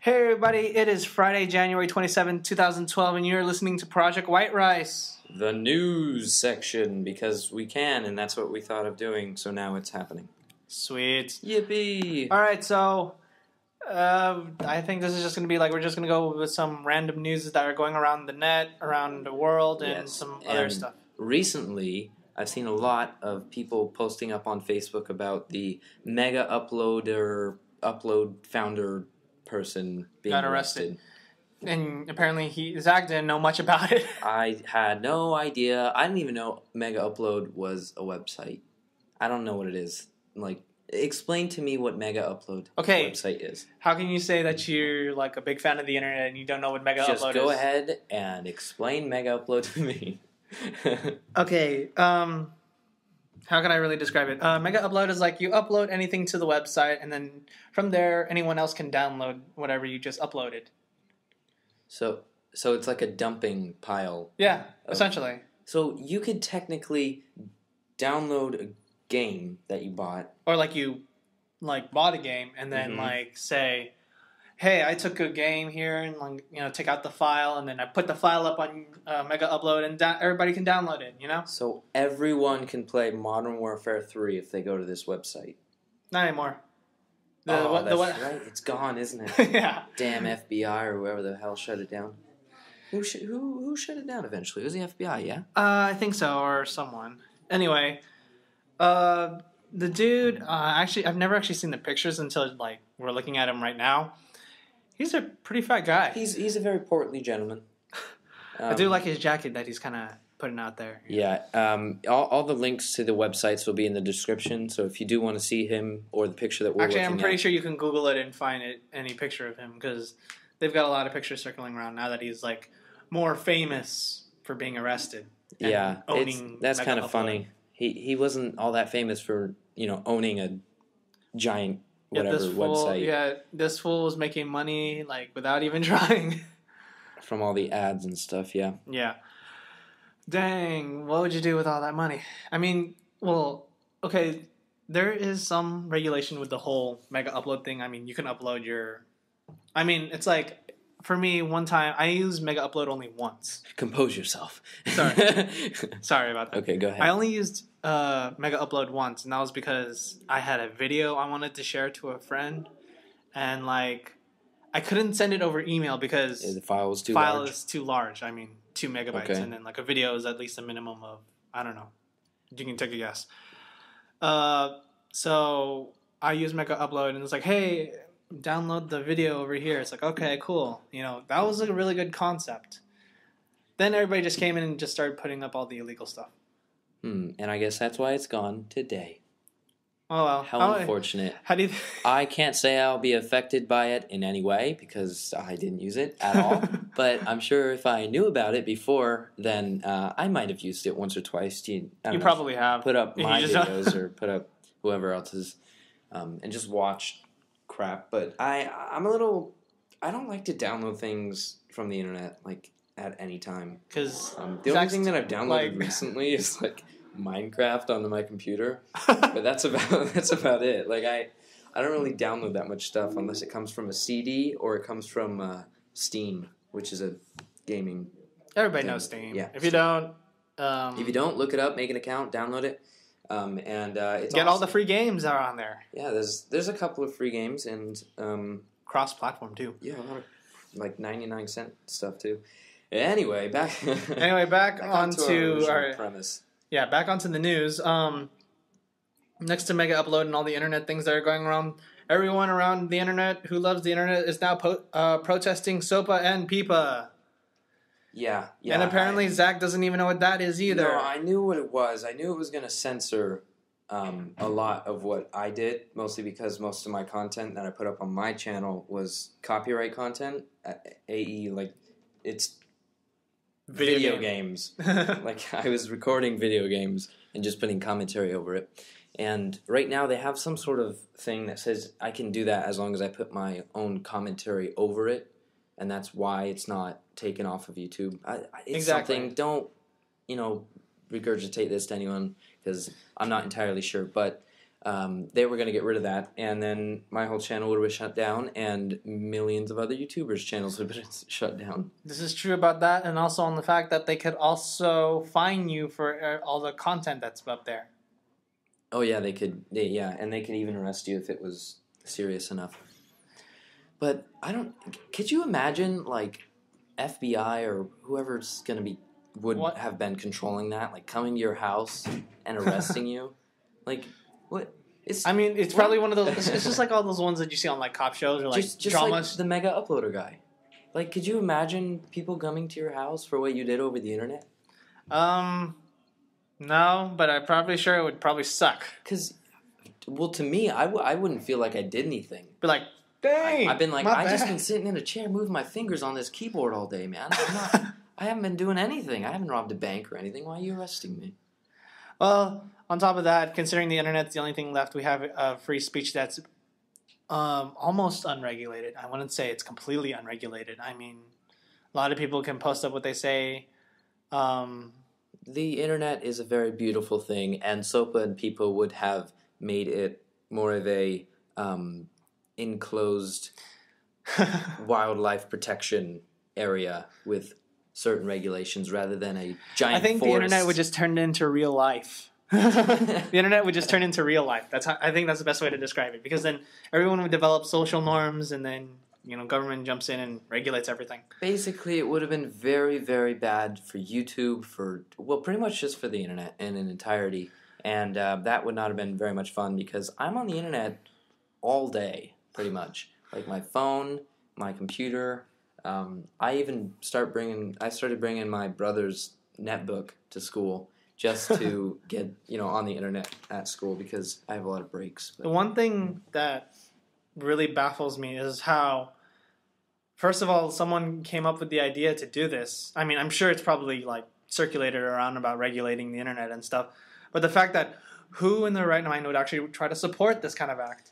Hey everybody, it is Friday, January 27, 2012, and you're listening to Project White Rice. The news section, because we can, and that's what we thought of doing, so now it's happening. Sweet. Yippee! Alright, so, I think this is just going to be like, we're just going to go with some random news that are going around the net, around the world, and some other stuff. Recently, I've seen a lot of people posting up on Facebook about the mega upload founder person being arrested. And apparently Zach didn't know much about it. I had no idea. I didn't even know Mega Upload was a website. I don't know what it is. Like, explain to me what Mega Upload website is. How can you say that you're like a big fan of the internet and you don't know what Mega Upload is? Just go ahead and explain Mega Upload to me. Okay, how can I really describe it? Mega Upload is like you upload anything to the website, and then from there, anyone else can download whatever you just uploaded. So it's like a dumping pile. Yeah, essentially. So you could technically download a game that you bought. Or like you bought a game and then say, hey, I took a game here and take out the file, and then I put the file up on Mega Upload, and everybody can download it, So everyone can play Modern Warfare 3 if they go to this website. Not anymore. That's right. It's gone, isn't it? Yeah. Damn FBI or whoever the hell shut it down. Who shut it down eventually? It was the FBI, yeah? I think so, or someone. Anyway, the dude, I've never actually seen the pictures until we're looking at him right now. He's a pretty fat guy. He's a very portly gentleman. I do like his jacket that he's kind of putting out there. Yeah. All the links to the websites will be in the description, so if you do want to see him or the picture that we're looking at. Actually, I'm pretty sure you can Google it and find any picture of him, because they've got a lot of pictures circling around now that he's more famous for being arrested. Yeah, owning that's Mega kind of Upload. funny. He wasn't all that famous for owning a giant website. Yeah, this fool was making money without even trying. From all the ads and stuff, yeah. Yeah. Dang, what would you do with all that money? I mean, well, okay, there is some regulation with the whole Mega Upload thing. I mean, you can upload it's like, for me, one time, I used Mega Upload only once. Compose yourself. Sorry about that. Okay, go ahead. I only used Mega Upload once, and that was because I had a video I wanted to share to a friend, and I couldn't send it over email because the file was too large. large. Is too large. I mean, 2 megabytes, okay. And then a video is at least a minimum of, I don't know. You can take a guess. So I used Mega Upload, and it's like, hey, download the video over here. It's like, okay, cool. That was a really good concept. Then everybody just came in and just started putting up all the illegal stuff. And I guess that's why it's gone today. Oh, well. How unfortunate. How do you... I can't say I'll be affected by it in any way because I didn't use it at all. But I'm sure if I knew about it before, then I might have used it once or twice. You probably have. Put up my videos or put up whoever else's and just watch crap. But I don't like to download things from the internet at any time. Because the only thing that I've downloaded recently is Minecraft onto my computer, but that's about it. I don't really download that much stuff unless it comes from a CD or it comes from Steam, which is a gaming. Everybody knows Steam. Yeah. If you don't, look it up, make an account, download it, and it's get awesome. all the free games that are on there. Yeah, there's a couple of free games and cross-platform too. Yeah, a lot of 99-cent stuff too. Anyway, back onto our premise. Yeah, back onto the news. Next to Mega Upload and all the internet things that are going around, everyone around the internet who loves the internet is now protesting SOPA and PWR. Yeah. And apparently Zach doesn't even know what that is either. No, I knew what it was. I knew it was going to censor a lot of what I did, mostly because most of my content that I put up on my channel was copyright content. It's video games. I was recording video games and just putting commentary over it. And right now they have some sort of thing that says I can do that as long as I put my own commentary over it. And that's why it's not taken off of YouTube. It's something, don't, regurgitate this to anyone because I'm not entirely sure. But they were going to get rid of that, and then my whole channel would have been shut down, and millions of other YouTubers' channels would have been shut down. This is true about that, and also on the fact that they could also fine you for all the content that's up there. Oh yeah, they could. And they could even arrest you if it was serious enough. But could you imagine like FBI or whoever's going to be would have been controlling that, like coming to your house and arresting you, like. What? It's probably one of those. It's just like all those ones that you see on like cop shows or like just dramas. Like the mega uploader guy. Like, could you imagine people coming to your house for what you did over the internet? No, but I'm probably sure it would probably suck. Because, well, to me, I wouldn't feel like I did anything. Be like, dang. I've been like, just been sitting in a chair moving my fingers on this keyboard all day, man. I haven't been doing anything. I haven't robbed a bank or anything. Why are you arresting me? Well, on top of that, considering the internet's the only thing left, we have free speech that's almost unregulated. I wouldn't say it's completely unregulated. I mean, a lot of people can post up what they say. The internet is a very beautiful thing, and SOPA and people would have made it more of a enclosed wildlife protection area with certain regulations rather than a giant I think forest. the internet would just turn into real life. The internet would just turn into real life. I think that's the best way to describe it, because then everyone would develop social norms, and then government jumps in and regulates everything. Basically, it would have been very, very bad for YouTube, pretty much just for the internet in entirety, and that would not have been very much fun because I'm on the internet all day, pretty much, like my phone, my computer. I started bringing my brother's netbook to school just to get on the internet at school because I have a lot of breaks. The one thing that really baffles me is how, first of all, someone came up with the idea to do this. I mean, I'm sure it's probably like circulated around about regulating the internet and stuff, but the fact that who in their right mind would actually try to support this kind of act?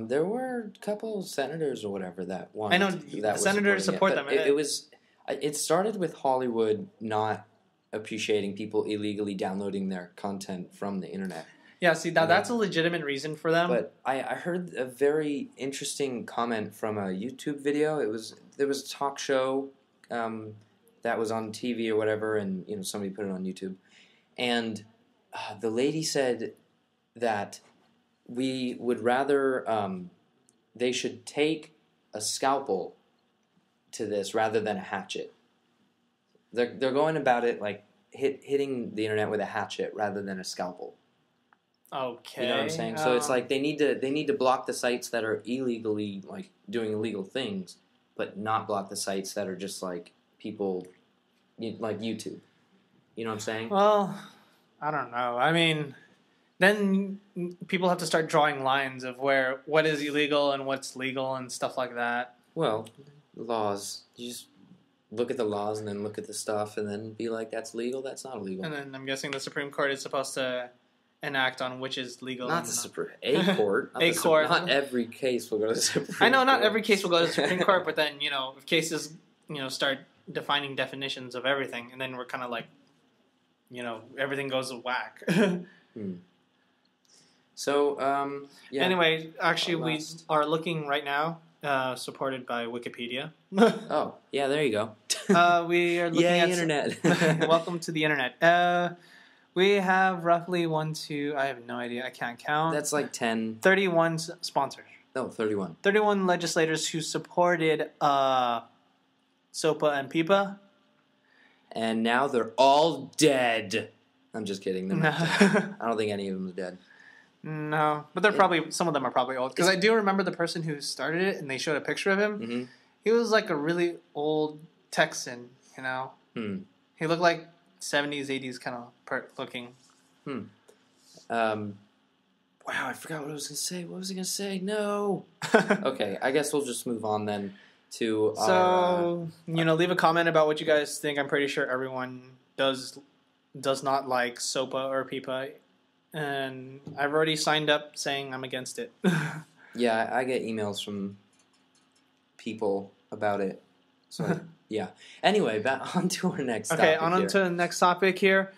There were a couple of senators or whatever that wanted. I know the senators support them. It started with Hollywood not appreciating people illegally downloading their content from the internet. Yeah, see, that's a legitimate reason for them. But I heard a very interesting comment from a YouTube video. There was a talk show that was on TV or whatever, and somebody put it on YouTube, and the lady said that we would rather they should take a scalpel to this rather than a hatchet. They're going about it like hitting the internet with a hatchet rather than a scalpel. Okay. You know what I'm saying? So it's like they need to block the sites that are illegally like doing illegal things, but not block the sites that are just like people like YouTube. You know what I'm saying? Well, I don't know. I mean, then people have to start drawing lines of what is illegal and what's legal and stuff like that. Well, laws. You just look at the laws and then look at the stuff and then be like, that's legal, that's not illegal. And then I'm guessing the Supreme Court is supposed to enact on which is legal. Not the Supreme Court. Not every case will go to the Supreme Court. I know not every case will go to the Supreme Court, but then, if cases, start defining definitions of everything, and then we're kind of like, everything goes whack. So, yeah. Anyway, actually, we are looking right now, supported by Wikipedia. Oh, yeah, there you go. We are looking at internet. Welcome to the internet. We have roughly I have no idea, I can't count. That's like 31 sponsors. No, 31. 31 legislators who supported SOPA and PIPA. And now they're all dead. I'm just kidding. They're not dead. I don't think any of them is dead. No, but some of them are probably old. Because I do remember the person who started it, and they showed a picture of him. Mm-hmm. He was like a really old Texan, He looked like 70s, 80s kind of looking. Wow, I forgot what I was going to say. What was I going to say? No. Okay, I guess we'll just move on then to leave a comment about what you guys think. I'm pretty sure everyone does not like SOPA or PIPA. And I've already signed up saying I'm against it. Yeah, I get emails from people about it. So, yeah. Anyway, back on to our next topic. Okay, on to the next topic here.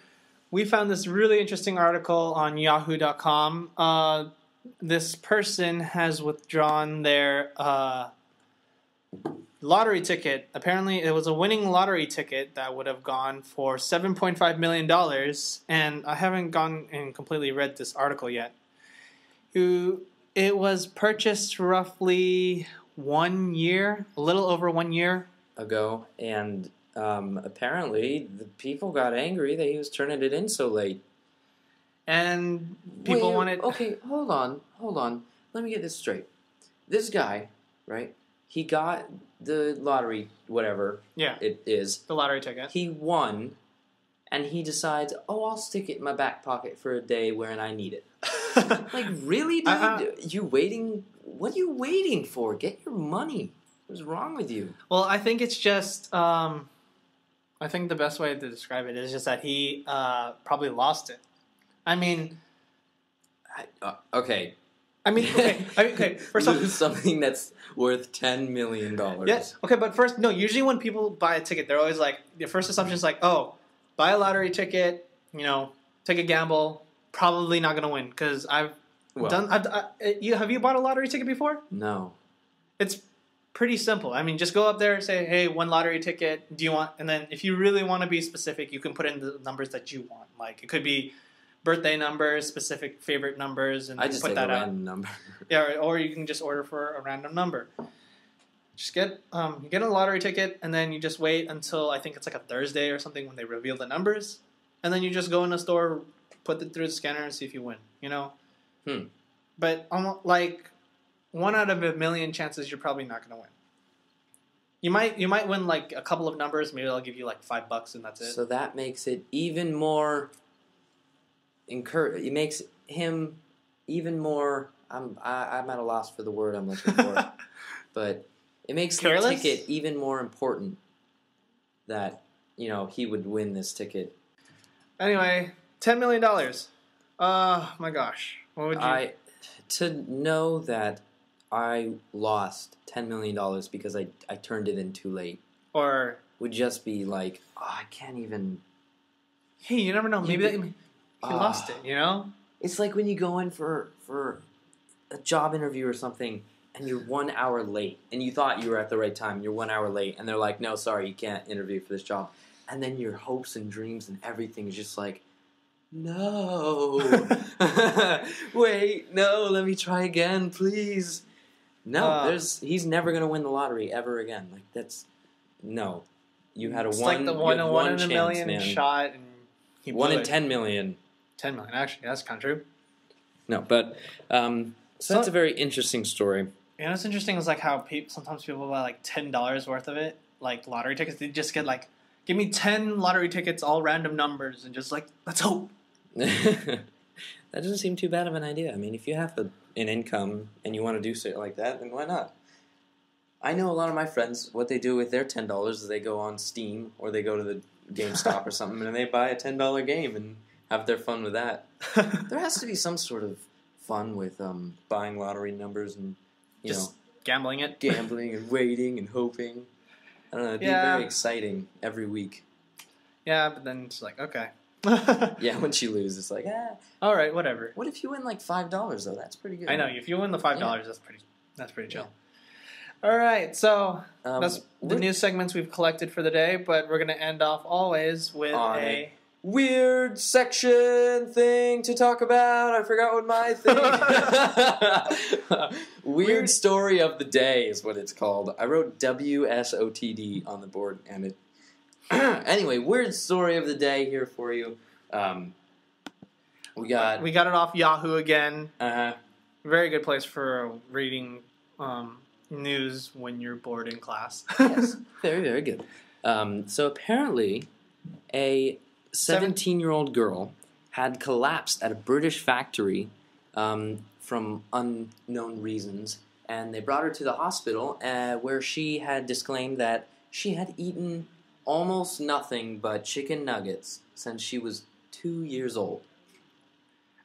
We found this really interesting article on yahoo.com. this person has withdrawn their lottery ticket. Apparently, it was a winning lottery ticket that would have gone for $7.5 million. And I haven't gone and completely read this article yet. It was purchased roughly 1 year, a little over 1 year ago, and apparently the people got angry that he was turning it in so late. And people wanted... Okay, hold on. Let me get this straight. This guy, right, he got the lottery, whatever it is. The lottery ticket. He won, and he decides, I'll stick it in my back pocket for a day when I need it. Like, really, dude? You waiting? What are you waiting for? Get your money. What's wrong with you? Well, I think it's just... I think the best way to describe it is just that he probably lost it. I mean... Okay. Okay. First off, something that's worth $10 million. Yes. Okay, but first, no. Usually, when people buy a ticket, they're always like, the first assumption is like, oh, buy a lottery ticket. Take a gamble. Probably not going to win because have you bought a lottery ticket before? No. It's pretty simple. I mean, just go up there and say, hey, one lottery ticket. Do you want? And then if you really want to be specific, you can put in the numbers that you want. Like it could be birthday numbers, specific favorite numbers, and I just put take that a out. random number. Yeah, or you can just order for a random number. Just get you get a lottery ticket, and then you just wait until I think it's like a Thursday or something when they reveal the numbers, and then you just go in the store, put it through the scanner, and see if you win. But like 1 out of a million chances, you're probably not going to win. You might win like a couple of numbers. Maybe they'll give you like $5, and that's it. So that makes it even more. It makes him even more. I'm at a loss for the word I'm looking for, but it makes Careless? the ticket even more important that he would win this ticket. Anyway, $10 million. Oh my gosh, what would you? To know that I lost $10 million because I turned it in too late, or would just be like, I can't even. Hey, you never know. Maybe he lost it, It's like when you go in for a job interview or something, and you're 1 hour late, and you thought you were at the right time, you're 1 hour late, and they're like, no, sorry, you can't interview for this job. And then your hopes and dreams and everything is just like, no. Wait, no, let me try again, please. No, he's never going to win the lottery ever again. Like, that's, no. You had a like the one in a million man. Shot, and he blew 1 in it. 10 million. 10 million, actually, that's kind of true. No, but so that's a very interesting story. What's interesting is like how sometimes people buy like $10 worth of it, like lottery tickets. They just get like, give me 10 lottery tickets, all random numbers, and just like, let's hope. That doesn't seem too bad of an idea. I mean, if you have an income and you want to do something like that, then why not? I know a lot of my friends, what they do with their $10 is they go on Steam or they go to the GameStop or something and they buy a $10 game and have their fun with that. There has to be some sort of fun with buying lottery numbers and just gambling and waiting and hoping. I don't know. It'd be very exciting every week. Yeah, but then it's like, okay. Yeah, when she loses, it's like, all right, whatever. What if you win like $5 though? That's pretty good. I know. If you win the $5, that's pretty chill. All right, so that's the news segments we've collected for the day, but we're gonna end off always with a weird section thing to talk about. I forgot what my thing. Weird story of the day is what it's called. I wrote WSOTD on the board, and it. Anyway, weird story of the day here for you. We got it off Yahoo again. Uh-huh. Very good place for reading news when you're bored in class. Yes, very, very good. So apparently, a 17-year-old girl had collapsed at a British factory from unknown reasons, and they brought her to the hospital where she had disclaimed that she had eaten almost nothing but chicken nuggets since she was 2 years old.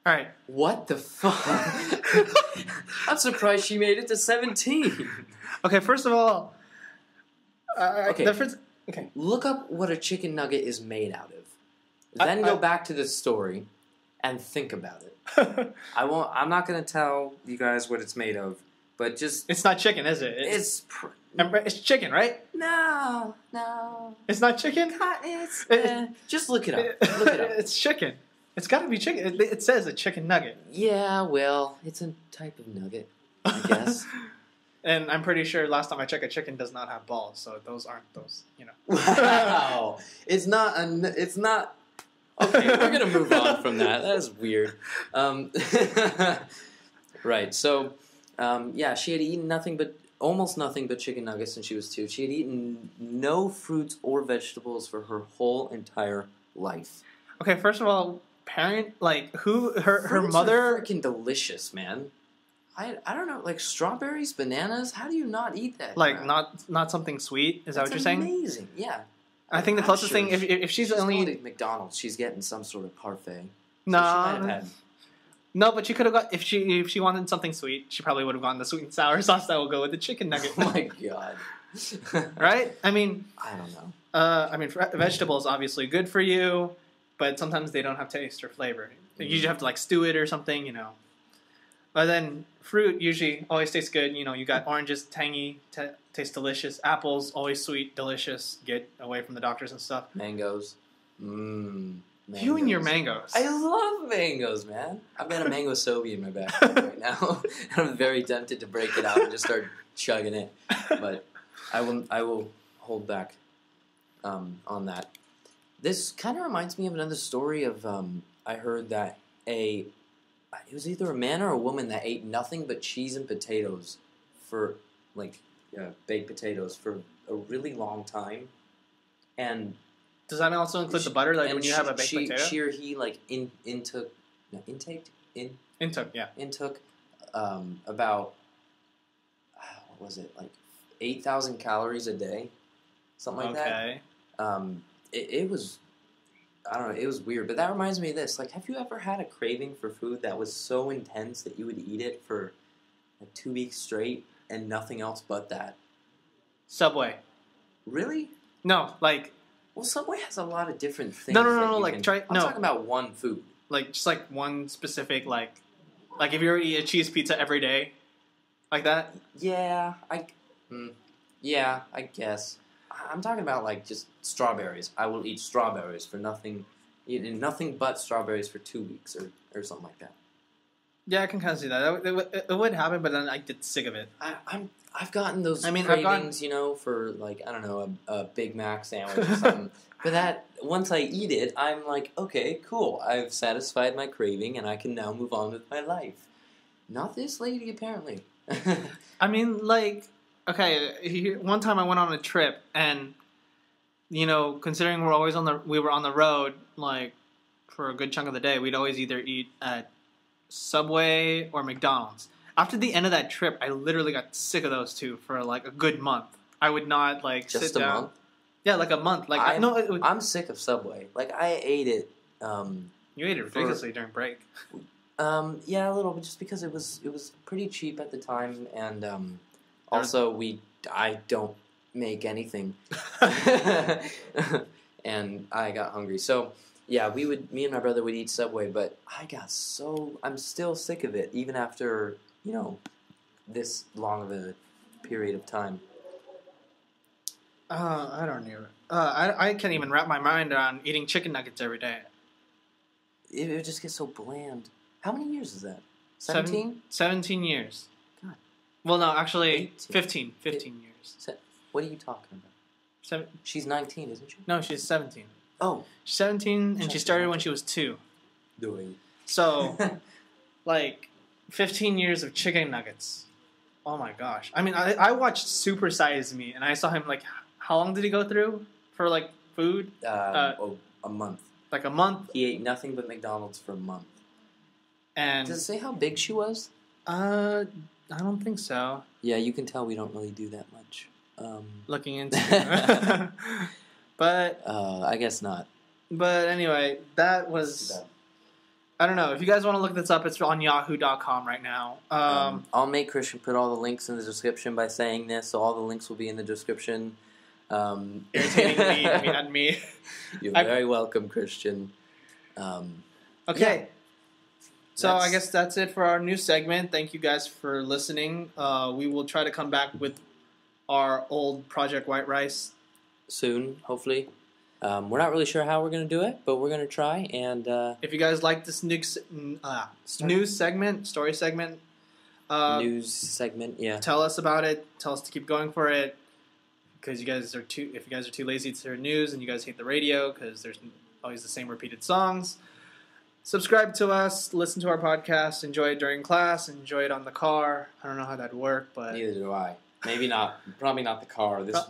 All right. What the fuck? I'm surprised she made it to 17. Okay, first of all, okay. Okay. Look up what a chicken nugget is made out of. Then go back to the story. and think about it. I'm not going to tell you guys what it's made of, but just... It's not chicken, is it? It's chicken, right? No. It's not chicken? Just look it up. Look it up. It's chicken. It's got to be chicken. It says a chicken nugget. Yeah, well, it's a type of nugget, I guess. And I'm pretty sure last time I checked, a chicken does not have balls, so those aren't those, Wow. It's not... Okay, we're going to move on from that. That is weird. Right, so, she had eaten almost nothing but chicken nuggets since she was 2. She had eaten no fruits or vegetables for her whole entire life. Okay, first of all, her Fruits mother... are freaking delicious, man. I don't know, like strawberries, bananas, how do you not eat that? Like, crap? not something sweet? Is that what you're saying? Amazing, yeah. I think the closest thing, if she's only... going to McDonald's, she's getting some sort of parfait. No, but she could have got... If she wanted something sweet, she probably would have gotten the sweet and sour sauce that will go with the chicken nugget. Oh my god. Right? I mean... I don't know. Vegetables obviously good for you, but sometimes they don't have taste or flavor. You usually have to like stew it or something, But then fruit usually always tastes good. You got oranges, tangy, taste delicious. Apples, always sweet, delicious. Get away from the doctors and stuff. Mangoes. Mangoes. You and your mangoes. I love mangoes, man. I've got a mango SOPA in my backyard right now. I'm very tempted to break it out and just start chugging it. But I will hold back on that. This kind of reminds me of another story of I heard that it was either a man or a woman that ate nothing but cheese and potatoes for baked potatoes for a really long time, and does that also include the butter? Like when you have a baked potato, she or he intook about what was it, like 8,000 calories a day, something like that. It was, I don't know, it was weird. But that reminds me of this. Like, have you ever had a craving for food that was so intense that you would eat it for like 2 weeks straight and nothing else but that? Subway. Really? No, like... Well, Subway has a lot of different things. No, I'm talking about one food. Like, just like one specific, like if you were to eat a cheese pizza every day, like that? Yeah, I guess. I'm talking about, like, just strawberries. I will eat strawberries for nothing but strawberries for 2 weeks or something like that. Yeah, I can kind of see that. It would happen, but then I get sick of it. I've gotten those cravings, for, like, I don't know, a Big Mac sandwich or something. But that, once I eat it, I'm like, okay, cool. I've satisfied my craving, and I can now move on with my life. Not this lady, apparently. I mean, like... Okay, one time I went on a trip, and considering we were on the road, like for a good chunk of the day, we'd always either eat at Subway or McDonald's. After the end of that trip, I literally got sick of those two for like a good month. I would not sit down. Just a month? Yeah, like a month. Like I'm sick of Subway. Like I ate it. You ate it ridiculously during break. Yeah, a little bit, just because it was pretty cheap at the time, and also, I don't make anything, and I got hungry. So, yeah, me and my brother would eat Subway, but I'm still sick of it, even after, this long of a period of time. I don't know. I can't even wrap my mind around eating chicken nuggets every day. It would just get so bland. How many years is that? 17? 17 years. Well, no, actually, 15 years. What are you talking about? She's 19, isn't she? No, she's 17. Oh. She's 17, and she started when she was 2. So, 15 years of chicken nuggets. Oh my gosh. I mean, I watched Super Size Me, and I saw him, how long did he go through for, food? A month. Like a month? He ate nothing but McDonald's for a month. And does it say how big she was? I don't think so. Yeah, you can tell we don't really do that much. Looking into it. But... I guess not. But anyway, that was... I don't know. If you guys want to look this up, it's on yahoo.com right now. I'll make Christian put all the links in the description by saying this, so all the links will be in the description. Irritating me and me. You're very welcome, Christian. Okay. So I guess that's it for our new segment. Thank you guys for listening. We will try to come back with our old Project White Rice soon, hopefully. We're not really sure how we're going to do it, but we're going to try. And if you guys like this news segment, story segment, news segment, yeah, tell us about it. Tell us to keep going for it. Because if you guys are too lazy to hear news and you guys hate the radio because there's always the same repeated songs, subscribe to us, listen to our podcast, enjoy it during class, enjoy it on the car. I don't know how that'd work, but neither do I. Maybe not. Probably not the car. This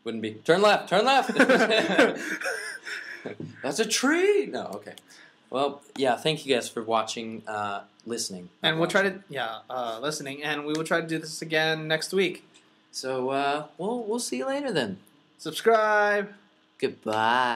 wouldn't be. Turn left. Turn left. That's a tree. No. Okay. Well, yeah. Thank you guys for watching, listening, and we'll try to listening, and we will try to do this again next week. So we'll see you later then. Subscribe. Goodbye.